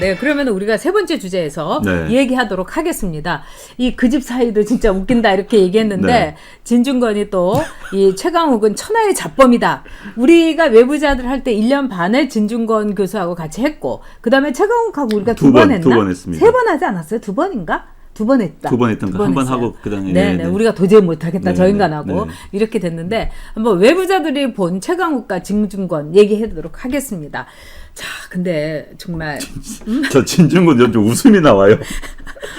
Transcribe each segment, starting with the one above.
네, 그러면 우리가 세 번째 주제에서 네. 얘기하도록 하겠습니다. 이 그 집 사이도 진짜 웃긴다 이렇게 얘기했는데 네. 진중권이 또 이 최강욱은 천하의 잡범이다. 우리가 외부자들 할 때 1년 반을 진중권 교수하고 같이 했고 그다음에 최강욱하고 우리가 두 번 했나? 두 번 했습니다. 세 번 하지 않았어요? 두 번인가? 두 번 했다. 두 번 했던 거 한 번 했어요. 하고 그다음에 네네. 우리가 도저히 못하겠다. 네, 저 인간하고 네. 이렇게 됐는데 한번 외부자들이 본 최강욱과 진중권 얘기해보도록 하겠습니다. 자, 근데 정말 저 진중권 요즘 웃음이 나와요.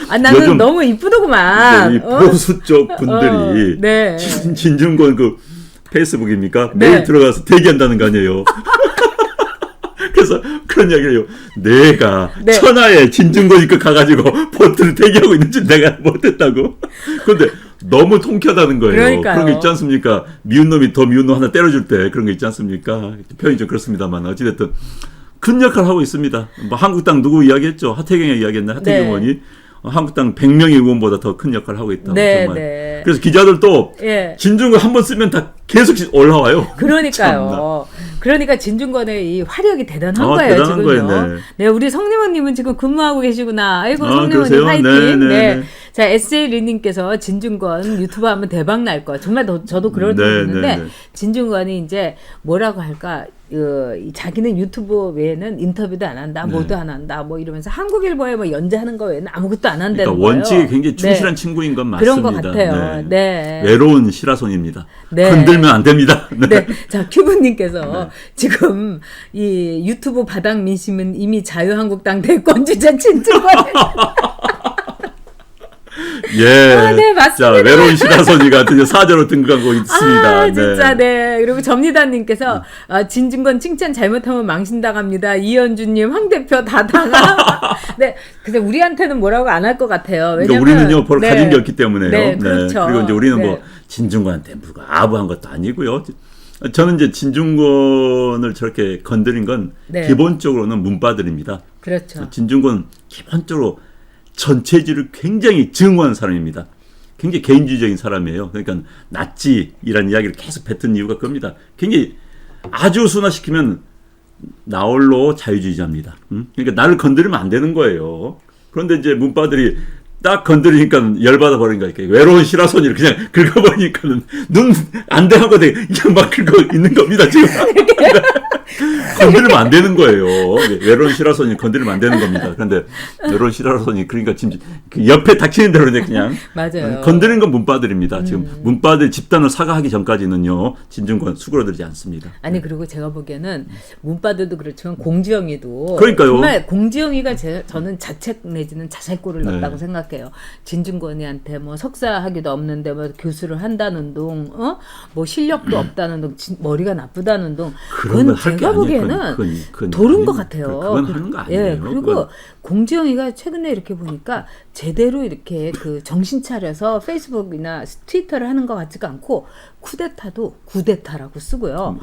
아 나는 요즘 너무 이쁘더구만. 이 보수 쪽 분들이 네. 진중권 그 페이스북입니까? 네. 매일 들어가서 대기한다는 거 아니에요. 그래서 그런 이야기를 해요. 내가 네. 천하에 진중권이니까 가가지고 보트를 대기하고 있는지 내가 못했다고. 그런데 너무 통쾌하다는 거예요. 그러니까요. 그런 거 있지 않습니까? 미운 놈이 더 미운 놈 하나 때려줄 때 그런 거 있지 않습니까? 표현이 좀 그렇습니다만 어찌됐든 큰 역할을 하고 있습니다. 뭐 한국당 누구 이야기했죠? 하태경이 이야기했나? 하태경 네. 의원이 한국당 100명의 의원보다 더 큰 역할을 하고 있다고. 네, 정말. 네. 그래서 기자들도 예. 진중권 한 번 쓰면 다 계속 올라와요. 그러니까요. 그러니까 진중권의 이 화력이 대단한 거예요, 대단한 지금요. 거예요, 네. 네, 우리 성림원님은 지금 근무하고 계시구나. 아이고, 성림원님 그러세요? 화이팅. 네, 네, 네, 네. 자, SJ리님께서 진중권 유튜브 하면 대박 날 거. 정말 저도 그럴 줄 네, 알았는데 네, 네. 진중권이 이제 뭐라고 할까? 자기는 유튜브 외에는 인터뷰도 안 한다, 네. 뭐도 안 한다, 뭐 이러면서 한국일보에 뭐 연재하는 거 외에는 아무것도 안 한다는 그러니까 거예요. 원칙에 굉장히 충실한 네. 친구인 건 맞습니다. 그런 것 같아요. 네. 외로운 시라손입니다. 네. 건들면 안 됩니다. 네. 네. 자, 큐브님께서 지금 이 유튜브 바닥 민심은 이미 자유한국당 대권 주자 진중권. 예. 네, 맞습니다. 자, 외로운 시라손이가 드디어 사저로 등극하고 있습니다. 아, 진짜, 네. 그리고 점리다님께서 진중권 칭찬 잘못하면 망신당합니다. 이현주님, 황 대표 다 당하. 네. 근데 우리한테는 뭐라고 안 할 것 같아요. 그러니까 왜냐면 우리는요, 볼 네. 가진 게 없기 때문에요. 네, 그렇죠. 그리고 이제 우리는 네. 뭐 진중권한테 누가 아부한 것도 아니고요. 저는 이제 진중권을 저렇게 건드린 건 네. 기본적으로는 문바들입니다. 그렇죠. 진중권 기본적으로 전체주의를 굉장히 증오하는 사람입니다. 굉장히 개인주의적인 사람이에요. 그러니까 나치이라는 이야기를 계속 뱉은 이유가 그겁니다. 굉장히 아주 순화시키면 나홀로 자유주의자입니다. 그러니까 나를 건드리면 안 되는 거예요. 그런데 이제 문바들이 딱 건드리니까 열받아 버리니까 이렇게 외로운 시라손이를 그냥 긁어버리니까는 눈 안 대하고 그냥 막 긁어 있는 겁니다 지금. 건드리면 안 되는 거예요. 외로운 시라손이 건드리면 안 되는 겁니다. 그런데 외로운 시라손이 그러니까 지금 그 옆에 닥치는 대로 그냥 맞아요. 건드리는 건 문바들입니다. 지금 문바들 집단을 사과하기 전까지는요 진중권 수그러들지 않습니다. 아니 그리고 제가 보기에는 문바들도 그렇지만 공지영이도 그러니까요. 정말 공지영이가 저는 자책 내지는 자살골을 네. 넣었다고 생각해요. 진중권이한테 뭐 석사학위도 없는데 뭐 교수를 한다는 둥, 뭐 실력도 없다는 둥, 머리가 나쁘다는 둥, 그런 그건 걸 할 게 제가 아니에요. 보기에는 그건 도른 아니에요. 것 같아요. 그건 하는 거 아니에요. 예, 그리고 그건. 공지영이가 최근에 이렇게 보니까 제대로 이렇게 그 정신 차려서 페이스북이나 트위터를 하는 것 같지가 않고 쿠데타도 구데타라고 쓰고요.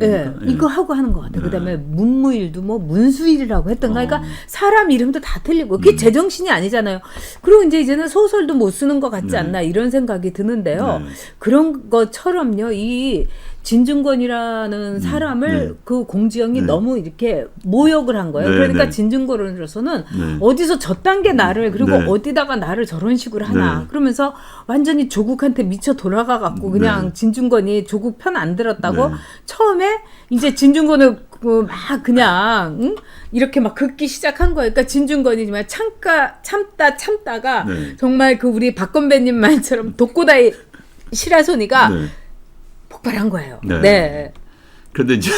예, 이거 하고 하는 것 같아요. 네. 그다음에 문무일도 뭐 문수일이라고 했던가. 그러니까 사람 이름도 다 틀리고 그게 제정신이 아니잖아요. 그리고 이제는 소설도 못 쓰는 것 같지 네. 않나 이런 생각이 드는데요. 네. 그런 것처럼요. 이 진중권이라는 사람을 네. 그 공지영이 네. 너무 이렇게 모욕을 한 거예요. 네, 그러니까 네. 진중권으로서는 네. 어디서 저딴 게 나를 그리고 네. 어디다가 나를 저런 식으로 하나. 네. 그러면서 완전히 조국한테 미쳐 돌아가 갖고 그냥 네. 진중권이 조국 편 안 들었다고 네. 처음에 이제 진중권을 막 그냥 이렇게 막 긁기 시작한 거예요. 그러니까 진중권이 정말 참다가 네. 정말 그 우리 박건배님 말처럼 독고다이 시라소니가 네. 폭발한 거예요. 네. 네. 그런데 이제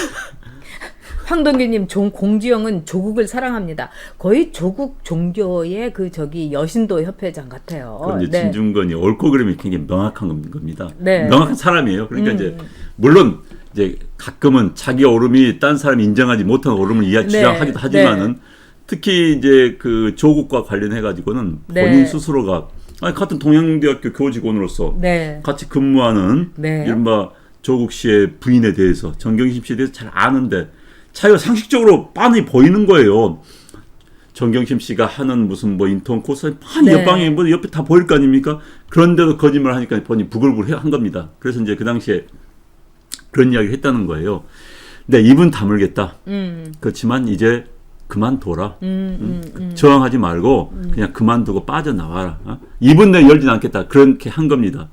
황동규님, 공지영은 조국을 사랑합니다. 거의 조국 종교의 그 여신도 협회장 같아요. 그럼 이제 네. 진중권이 옳고 그름이 굉장히 명확한 겁니다. 네. 명확한 사람이에요. 그러니까 이제 물론 이제 가끔은 자기 옳음이 딴 사람이 인정하지 못한 옳음을 주장하기도 하지만은 네. 특히 이제 그 조국과 관련해 가지고는 네. 본인 스스로가 같은 동양대학교 교직원으로서 네. 같이 근무하는 네. 이른바 조국 씨의 부인에 대해서 정경심 씨에 대해서 잘 아는데 자기가 상식적으로 빤히 보이는 거예요. 정경심 씨가 하는 무슨 뭐 인턴 코스 빤히 네. 옆방에 뭐 옆에 다 보일 거 아닙니까? 그런데도 거짓말 하니까 본인이 부글부글 한 겁니다. 그래서 이제 그 당시에 그런 이야기를 했다는 거예요. 네, 입은 다물겠다. 그렇지만 이제 그만둬라. 저항하지 말고 그냥 그만두고 빠져나와라. 이번 내에 열진 않겠다. 그렇게 한 겁니다.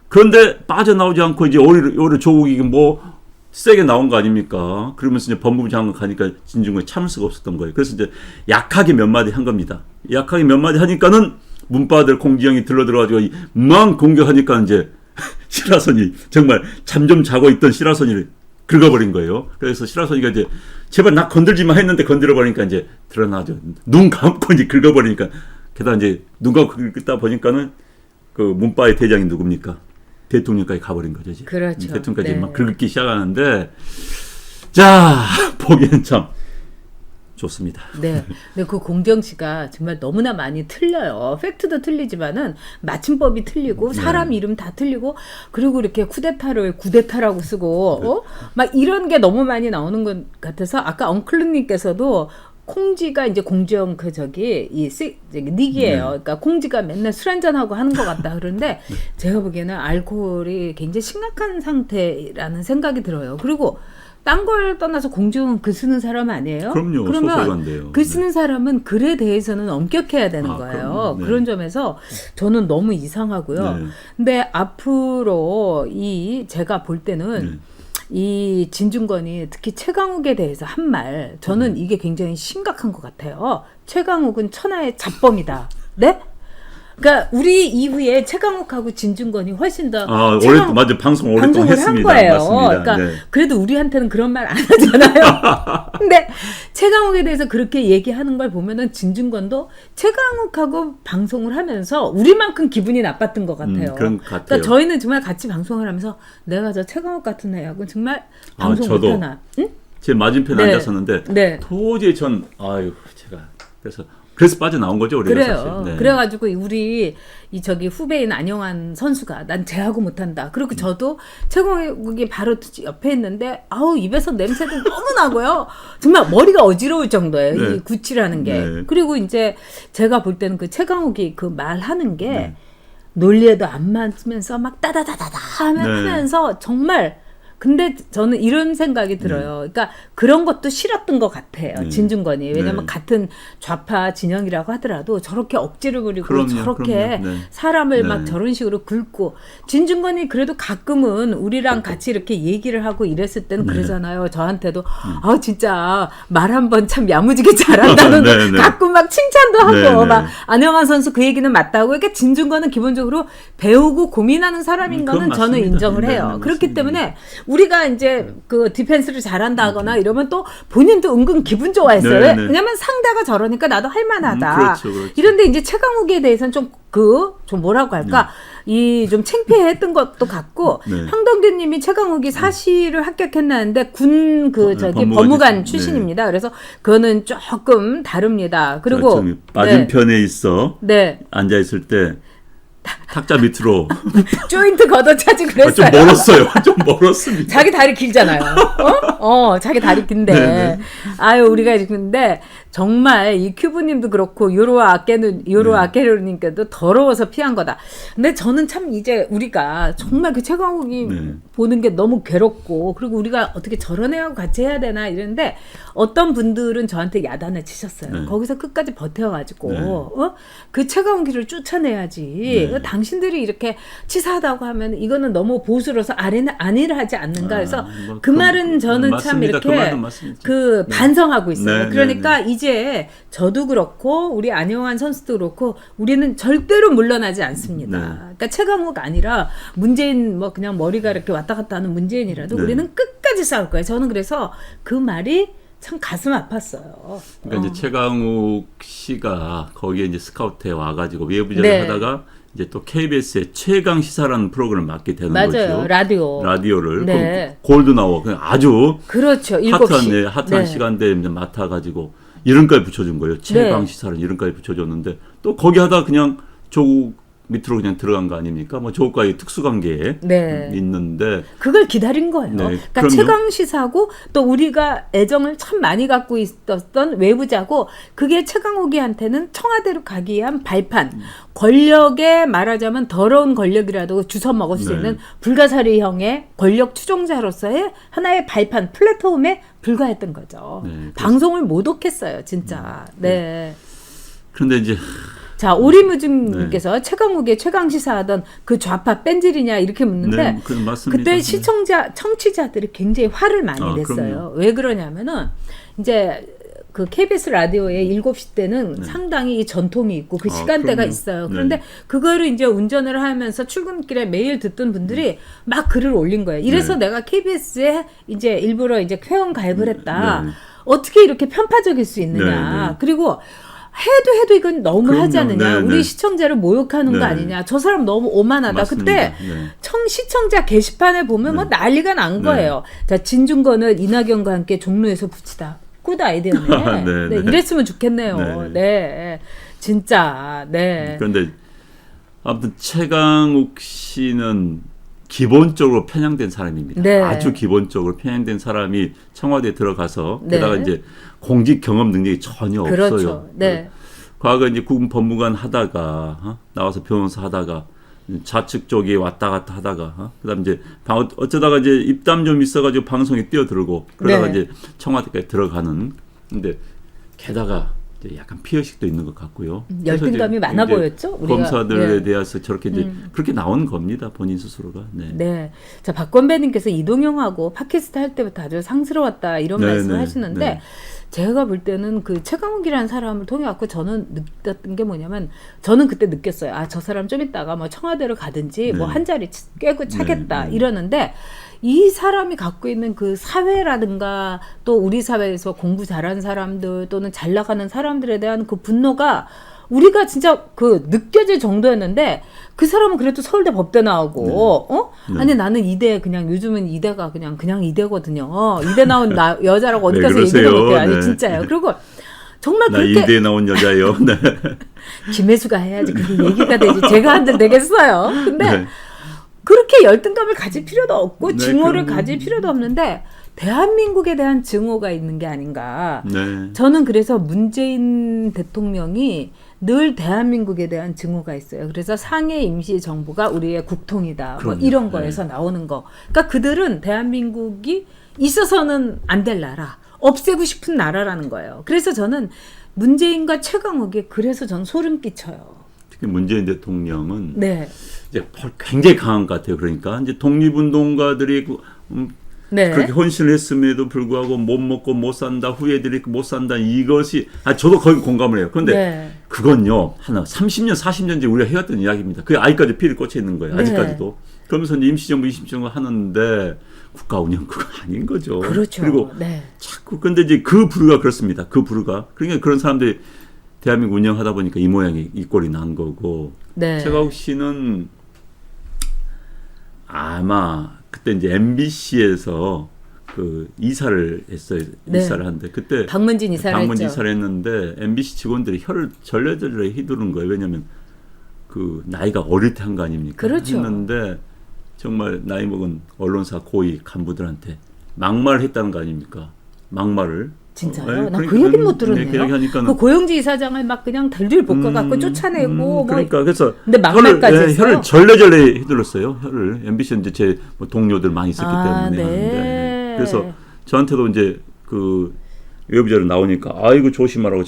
그런데 빠져나오지 않고 이제 오히려 조국이 뭐 세게 나온 거 아닙니까? 그러면서 이제 법무부 장관 가니까 진중권이 참을 수가 없었던 거예요. 그래서 이제 약하게 몇 마디 한 겁니다. 약하게 몇 마디 하니까는 문바들 공지영이 들어가지고 막 공격하니까 이제 시라소니 정말 잠 좀 자고 있던 시라소니를 긁어버린 거예요. 그래서 시라소니가 이제 제발 나 건들지 마 했는데 건드려버리니까 이제 드러나죠. 눈 감고 이제 긁어버리니까 게다가 이제 눈 감고 긁다 보니까는 그 문바의 대장이 누굽니까? 대통령까지 가버린 거죠. 이제. 그렇죠. 대통령까지 네. 막 긁기 시작하는데 자 보기엔 참 좋습니다. 네. 근데 그 공정시가 정말 너무나 많이 틀려요. 팩트도 틀리지만은 맞춤법이 틀리고 사람 이름 다 틀리고 그리고 이렇게 쿠데타를 구데타라고 쓰고 막 이런 게 너무 많이 나오는 것 같아서 아까 엉클루님께서도 콩지가 이제 공정 닉이에요. 그러니까 콩지가 맨날 술 한잔하고 하는 것 같다. 그런데 제가 보기에는 알코올이 굉장히 심각한 상태라는 생각이 들어요. 그리고 딴 걸 떠나서 공정은 글 쓰는 사람 아니에요? 그럼요. 그러면 소설가인데요. 글 쓰는 사람은 글에 대해서는 엄격해야 되는 거예요. 그럼요. 네. 그런 점에서 저는 너무 이상하고요. 네. 근데 앞으로 제가 볼 때는 이 진중권이 특히 최강욱에 대해서 한 말 저는 이게 굉장히 심각한 것 같아요. 최강욱은 천하의 잡범이다. 네? 그러니까 우리 이후에 최강욱하고 진중권이 훨씬 더 맞아 방송 오랫동안 방송을 했습니다. 한 거예요. 맞습니다. 그러니까 네. 그래도 우리한테는 그런 말 안 하잖아요. 근데 최강욱에 대해서 그렇게 얘기하는 걸 보면은 진중권도 최강욱하고 방송을 하면서 우리만큼 기분이 나빴던 것 같아요. 그런 것 같아요. 그러니까 저희는 정말 같이 방송을 하면서 내가 저 최강욱 같은 애하고 정말 방송 저도 못하나? 응? 제 맞은편에 네. 앉았었는데 네. 도저히 제가 그래서 빠져나온 거죠, 우리가 그래요. 사실. 네. 그래가지고 우리 저기 후배인 안영환 선수가 난 쟤하고 못한다. 그리고 저도 최강욱이 바로 옆에 있는데 입에서 냄새도 너무 나고요. 정말 머리가 어지러울 정도예요. 네. 이 구치라는 게. 네. 그리고 이제 제가 볼 때는 그 최강욱이 그 말하는 게 논리에도 안 맞으면서 막 따다다다다 하면서 정말 근데 저는 이런 생각이 들어요. 그러니까 그런 것도 싫었던 것 같아요. 진중권이. 왜냐하면 같은 좌파 진영이라고 하더라도 저렇게 억지를 부리고 저렇게 사람을 막 저런 식으로 긁고 진중권이 그래도 가끔은 우리랑 같이 이렇게 얘기를 하고 이랬을 때는 그러잖아요. 저한테도 진짜 말 한번 참 야무지게 잘한다는 가끔 막 칭찬도 하고 막 안영환 선수 그 얘기는 맞다고. 그러니까 진중권은 기본적으로 배우고 고민하는 사람인 거는 저는 맞습니다. 인정을 해요. 그렇기 때문에 우리가 이제 그 디펜스를 잘한다거나 이러면 또 본인도 은근 기분 좋아했어요. 왜냐면 상대가 저러니까 나도 할만하다. 그렇죠. 이런데 이제 최강욱에 대해서는 좀 뭐라고 할까? 좀 창피했던 것도 같고 황동규님이 최강욱이 사실을 합격했나는데 군 법무관 출신입니다. 그래서 그거는 조금 다릅니다. 그리고 맞은편에 있어 앉아 있을 때 탁자 밑으로 조인트 걷어차지 그랬어요. 좀 멀었어요. 좀 멀었습니다. 자기 다리 길잖아요. 자기 다리 긴데. 우리가 이렇게 정말 이 큐브님도 그렇고 요로아 아케르님께도 더러워서 피한 거다. 근데 저는 참 이제 우리가 정말 그 최강욱이 보는 게 너무 괴롭고 그리고 우리가 어떻게 저런 애하고 같이 해야 되나 이랬는데 어떤 분들은 저한테 야단을 치셨어요. 거기서 끝까지 버텨가지고 그 최강욱이를 쫓아내야지. 당신들이 이렇게 치사하다고 하면 이거는 너무 보수로서 안일을 하지 않는가. 그래서 그 말은 저는 참 이렇게 반성하고 있어요. 그러니까 이제 저도 그렇고 우리 안영환 선수도 그렇고 우리는 절대로 물러나지 않습니다. 그러니까 최강욱 아니라 문재인 그냥 머리가 이렇게 왔다 갔다 하는 문재인이라도 우리는 끝까지 싸울 거예요. 저는 그래서 그 말이 참 가슴 아팠어요. 그러니까 이제 최강욱 씨가 거기에 이제 스카우트에 와가지고 외부자를 하다가 이제 또 KBS의 최강 시사라는 프로그램을 맡게 되는 거죠. 라디오를 골드 나워 그냥 아주 그렇죠. 핫한 시간대에 맡아가지고 이름까지 붙여준 거예요. 최강 시사를 이름까지 붙여줬는데 또 거기 하다 그냥 조국 밑으로 그냥 들어간 거 아닙니까? 뭐 저것과의 특수관계에 네. 있는데 그걸 기다린 거예요. 네, 그러니까 그럼요. 최강 시사고 또 우리가 애정을 참 많이 갖고 있었던 외부자고 그게 최강욱이한테는 청와대로 가기 위한 발판, 권력에 말하자면 더러운 권력이라도 주워 먹을 수 네. 있는 불가사리형의 권력 추종자로서의 하나의 발판, 플랫폼에 불과했던 거죠. 네, 방송을 모독했어요, 진짜. 네. 그런데 이제 자, 오리무중님께서 최강욱의 최강시사하던 그 좌파 뺀질이냐 이렇게 묻는데 네, 맞습니다. 그때 네. 청취자들이 굉장히 화를 많이 냈어요. 왜 그러냐면은 이제 그 KBS 라디오의 7시 때는 상당히 이 전통이 있고 그 시간대가 그럼요. 있어요. 네. 그런데 그거를 이제 운전을 하면서 출근길에 매일 듣던 분들이 막 글을 올린 거예요. 이래서 내가 KBS에 이제 일부러 이제 회원 가입을 했다. 네. 어떻게 이렇게 편파적일 수 있느냐. 네. 그리고 해도 이건 너무 그럼요. 하지 않느냐. 네, 우리 네. 시청자를 모욕하는 거 네. 아니냐. 저 사람 너무 오만하다. 맞습니다. 그때 네. 시청자 게시판에 보면 뭐 난리가 난 거예요. 자, 진중권을 이낙연과 함께 종로에서 붙이다. 굿 아이디어네. 네, 네, 네. 이랬으면 좋겠네요. 네. 네. 진짜. 네. 그런데 아무튼 최강욱 씨는 기본적으로 편향된 사람입니다. 네. 아주 기본적으로 편향된 사람이 청와대에 들어가서 네. 게다가 이제 공직 경험 능력이 전혀 그렇죠. 없어요. 네. 과거 이제 국무법무관 하다가 나와서 변호사 하다가 좌측 쪽에 왔다 갔다 하다가 그다음 이제 어쩌다가 이제 입담 좀 있어가지고 방송에 뛰어들고 그러다가 네. 이제 청와대까지 들어가는. 근데 게다가 이제 약간 피의식도 있는 것 같고요. 그래서 열등감이 이제 많아 보였죠. 우리가. 검사들에 네. 대해서 저렇게 이제 그렇게 나온 겁니다. 본인 스스로가. 네. 네. 자, 박건배님께서 이동형하고 팟캐스트 할 때부터 아주 상스러웠다 이런 네, 말씀을 네, 하시는데 네. 제가 볼 때는 그 최강욱이라는 사람을 통해 갖고 저는 느꼈던 게 뭐냐면 저는 그때 느꼈어요. 아, 저 사람 좀 있다가 뭐 청와대로 가든지 뭐 네. 한 자리 깨고 차겠다 네, 네. 이러는데 이 사람이 갖고 있는 그 사회라든가 또 우리 사회에서 공부 잘하는 사람들 또는 잘 나가는 사람들에 대한 그 분노가 우리가 진짜 그 느껴질 정도였는데 그 사람은 그래도 서울대 법대 나오고 네. 아니 나는 이대 그냥 요즘은 이대가 그냥 이대거든요. 이대 나온 여자라고 어디 왜 가서 그러세요? 얘기를 못해요. 아니 네. 진짜요. 그리고 정말 나 그렇게 이대에 나온 여자예요. 네. 김혜수가 해야지 그게 얘기가 되지. 제가 한들 되겠어요. 근데 네. 그렇게 열등감을 가질 필요도 없고 네, 증오를 그럼요. 가질 필요도 없는데 대한민국에 대한 증오가 있는 게 아닌가. 네. 저는 그래서 문재인 대통령이 늘 대한민국에 대한 증오가 있어요. 그래서 상해 임시정부가 우리의 국통이다. 뭐 그럼요. 이런 거에서 나오는 거. 그러니까 그들은 대한민국이 있어서는 안 될 나라, 없애고 싶은 나라라는 거예요. 그래서 저는 문재인과 최강욱이 그래서 전 소름 끼쳐요. 특히 문재인 대통령은 네. 이제 굉장히 강한 것 같아요. 그러니까 이제 독립운동가들이 네. 그렇게 헌신을 했음에도 불구하고 못 먹고 못 산다, 후예들이 못 산다, 이것이 저도 거기 공감을 해요. 그런데 네. 그건요, 30년, 40년 전에 우리가 해왔던 이야기입니다. 그게 아직까지 피를 꽂혀 있는 거예요. 네. 아직까지도. 그러면서 이제 임시정부, 임시정부 하는데 국가 운영 그거 아닌 거죠. 그렇죠. 그리고 네. 자꾸 근데 이제 그 부류가 그렇습니다. 그 부류가. 그러니까 그런 사람들이 대한민국 운영하다 보니까 이 모양이 이 꼴이 난 거고. 네. 최강욱 씨는 아마 그때 이제 MBC에서 그 이사를 했어요. 네. 이사를 하는데 그때 박문진 이사를 했죠. 이사를 했는데 MBC 직원들이 혀를 절레절레 휘두른 거예요. 왜냐하면 그 나이가 어릴 때 한 거 아닙니까? 그렇죠. 했는데 정말 나이 먹은 언론사 고위 간부들한테 막말을 했다는 거 아닙니까? 막말을. 진짜요? 나 그러니까 그 얘기는 못 들었네요. 그 얘기하니까는 그 고영지 이사장을 막 그냥 달들 볶아갖고 쫓아내고 그러니까 그래서 근데 막말까지 했어요? 혀를 절레절레 휘둘렀어요. 혀를 MBC 이제 제 뭐 동료들 많이 있었기 아, 때문에 네. 하는데 그래서 저한테도 이제 그 외부자료 나오니까 아이고 조심하라고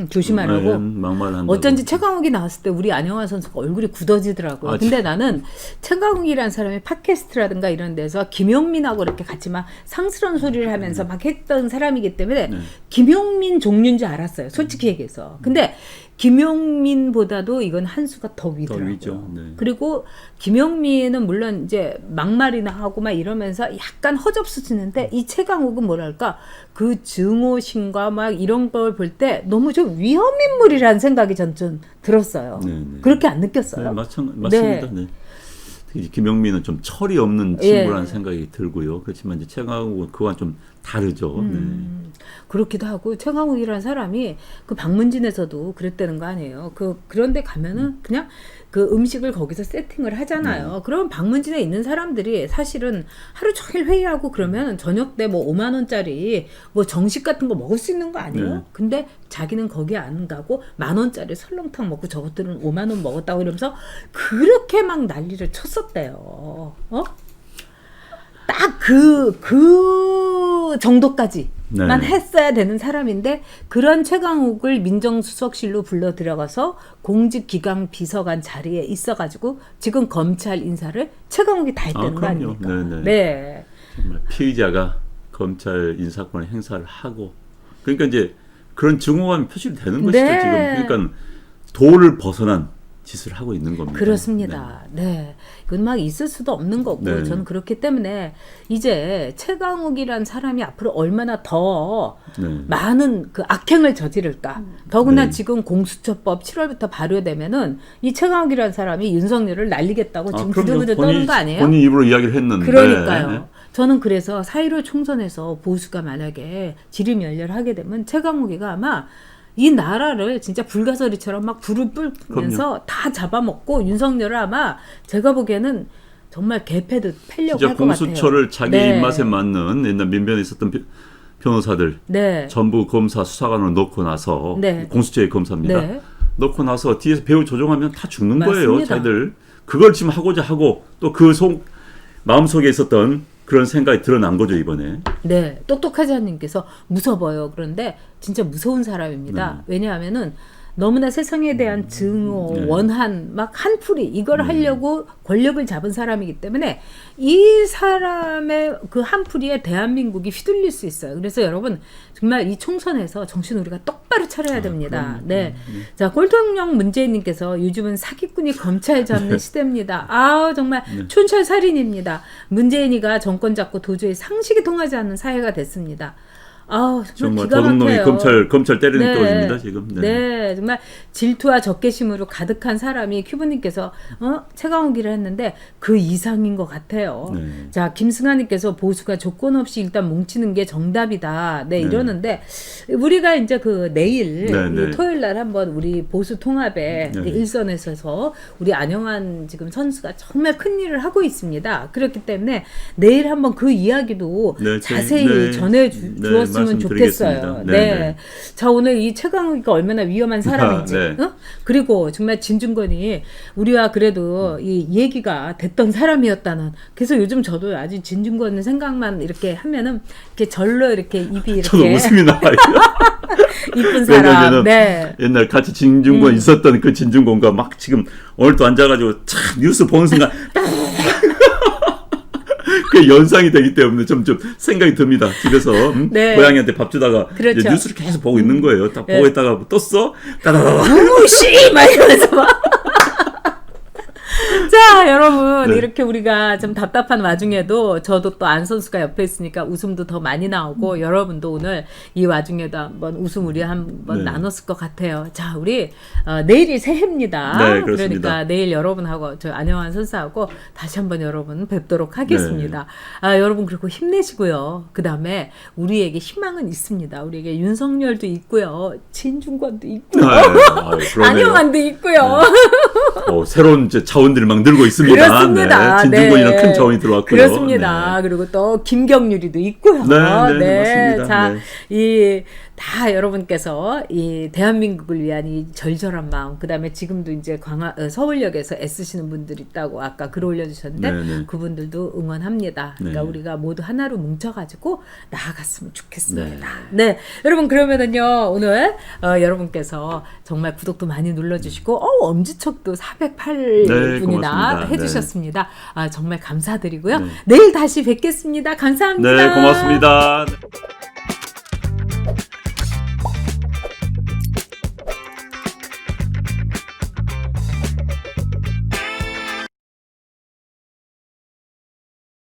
조심하라고. 막말한다고. 어쩐지 최강욱이 나왔을 때 우리 안영환 선수가 얼굴이 굳어지더라고요. 아, 근데 나는 최강욱이라는 사람이 팟캐스트라든가 이런 데서 김용민하고 이렇게 같이 막 상스러운 소리를 하면서 막 했던 사람이기 때문에 네. 김용민 종류인 줄 알았어요. 솔직히 얘기해서. 근데 김용민보다도 이건 한 수가 더 위더라고요. 더 위죠. 네. 그리고 김용민은 물론 이제 막말이나 하고 막 이러면서 약간 허접스치는데 이 최강욱은 뭐랄까 그 증오심과 막 이런 걸 볼 때 너무 좀 위험인물이라는 생각이 전 좀 들었어요. 네, 네. 그렇게 안 느꼈어요? 네, 맞습니다. 네. 특히 김영민은 좀 철이 없는 친구라는 생각이 들고요. 그렇지만 이제 최강욱은 그와 좀 다르죠. 그렇기도 하고 최강욱이라는 사람이 그 방문진에서도 그랬다는 거 아니에요. 그런데 가면은 그냥 그 음식을 거기서 세팅을 하잖아요. 그럼 방문진에 있는 사람들이 사실은 하루 종일 회의하고 그러면 저녁 때 뭐 5만 원짜리 뭐 정식 같은 거 먹을 수 있는 거 아니에요? 네. 근데 자기는 거기 안 가고 10,000원짜리 설렁탕 먹고 저것들은 5만 원 먹었다고 이러면서 그렇게 막 난리를 쳤었대요. 딱 그 정도까지만 했어야 되는 사람인데 그런 최강욱을 민정수석실로 불러 들어가서 공직기강 비서관 자리에 있어가지고 지금 검찰 인사를 최강욱이 다 했다는 거 아닙니까? 네. 정말 피의자가 검찰 인사권을 행사를 하고 그러니까 이제 그런 증오감이 표시되는 것이죠. 지금 그러니까 도를 벗어난 짓을 하고 있는 겁니다. 그렇습니다. 네. 이건 막 있을 수도 없는 거고 저는 그렇기 때문에 이제 최강욱이란 사람이 앞으로 얼마나 더 많은 그 악행을 저지를까. 더구나 지금 공수처법 7월부터 발효되면은 이 최강욱이란 사람이 윤석열을 날리겠다고 지금 부들부들 떠는 거 아니에요? 본인 입으로 이야기를 했는데. 그러니까요. 저는 그래서 4.15 총선에서 보수가 만약에 지리멸렬하게 되면 최강욱이가 아마 이 나라를 진짜 불가사리처럼 막 불을 뿜면서 다 잡아먹고 윤석열을 아마 제가 보기에는 정말 개패듯 패려고 할 것 같아요. 공수처를 자기 입맛에 맞는 옛날 민변에 있었던 변호사들 전부 검사 수사관으로 넣고 나서 공수처의 검사입니다. 넣고 나서 뒤에서 배후 조종하면 다 죽는 거예요. 자기들. 그걸 지금 하고자 하고 또 그 마음속에 있었던 그런 생각이 드러난 거죠 이번에. 네, 똑똑하지않님께서 무서워요. 그런데 진짜 무서운 사람입니다. 왜냐하면은 너무나 세상에 대한 증오, 원한, 막 한풀이 이걸 하려고 권력을 잡은 사람이기 때문에 이 사람의 그 한풀이에 대한민국이 휘둘릴 수 있어요. 그래서 여러분 정말 이 총선에서 정신 우리가 똑바로 차려야 됩니다. 자, 꼴통령 문재인님께서 요즘은 사기꾼이 검찰 잡는 시대입니다. 아 정말 촌철살인입니다. 문재인이가 정권 잡고 도저히 상식이 통하지 않는 사회가 됐습니다. 정말 도둑놈이 검찰 때리는 꼴입니다 지금. 네, 정말 질투와 적개심으로 가득한 사람이 큐브님께서 최강욱이를 했는데 그 이상인 것 같아요. 자, 김승아님께서 보수가 조건 없이 일단 뭉치는 게 정답이다. 이러는데 우리가 이제 그 내일 토요일 날 한번 우리 보수 통합에 일선에서 우리 안영환 지금 선수가 정말 큰 일을 하고 있습니다. 그렇기 때문에 내일 한번 그 이야기도 자세히 전해 주었으면 좋겠어요. 자, 오늘 이 최강욱이가 얼마나 위험한 사람인지, 그리고 정말 진중권이 우리와 그래도 이 얘기가 됐던 사람이었다는. 그래서 요즘 저도 아주 진중권 생각만 이렇게 하면은 이렇게 절로 이렇게 입이 이렇게. 저도 웃음이 나와요. 이쁜 사람. 옛날 같이 진중권 있었던 그 진중권과 막 지금 오늘 또 앉아가지고 참 뉴스 보는 순간. 그 연상이 되기 때문에 좀 생각이 듭니다. 집에서 고양이한테 밥 주다가 이제 뉴스를 계속 보고 있는 거예요. 딱 보고 있다가 떴어? 따다다다. 무시! 막 이러면서 막. 자, 여러분 이렇게 우리가 좀 답답한 와중에도 저도 또 안 선수가 옆에 있으니까 웃음도 더 많이 나오고 여러분도 오늘 이 와중에도 한번 웃음 우리 한번 나눴을 것 같아요. 자, 우리 내일이 새해입니다. 그러니까 내일 여러분하고 저 안영환 선수하고 다시 한번 여러분 뵙도록 하겠습니다. 여러분 그리고 힘내시고요. 그 다음에 우리에게 희망은 있습니다. 우리에게 윤석열도 있고요. 진중권도 있고요. 안영환도 있고요. 새로운 자원들이 막 늘고 있습니다. 그렇습니다. 진중권이랑 큰 자원이 들어왔고요. 그렇습니다. 그리고 또 김경률이도 있고요. 맞습니다. 자, 다 여러분께서 이 대한민국을 위한 이 절절한 마음, 그 다음에 지금도 이제 서울역에서 애쓰시는 분들이 있다고 아까 글 올려주셨는데 그분들도 응원합니다. 그러니까 우리가 모두 하나로 뭉쳐가지고 나아갔으면 좋겠습니다. 여러분 그러면은요 오늘 여러분께서 정말 구독도 많이 눌러주시고 엄지척도 408분이나 해주셨습니다. 정말 감사드리고요. 내일 다시 뵙겠습니다. 감사합니다. 고맙습니다.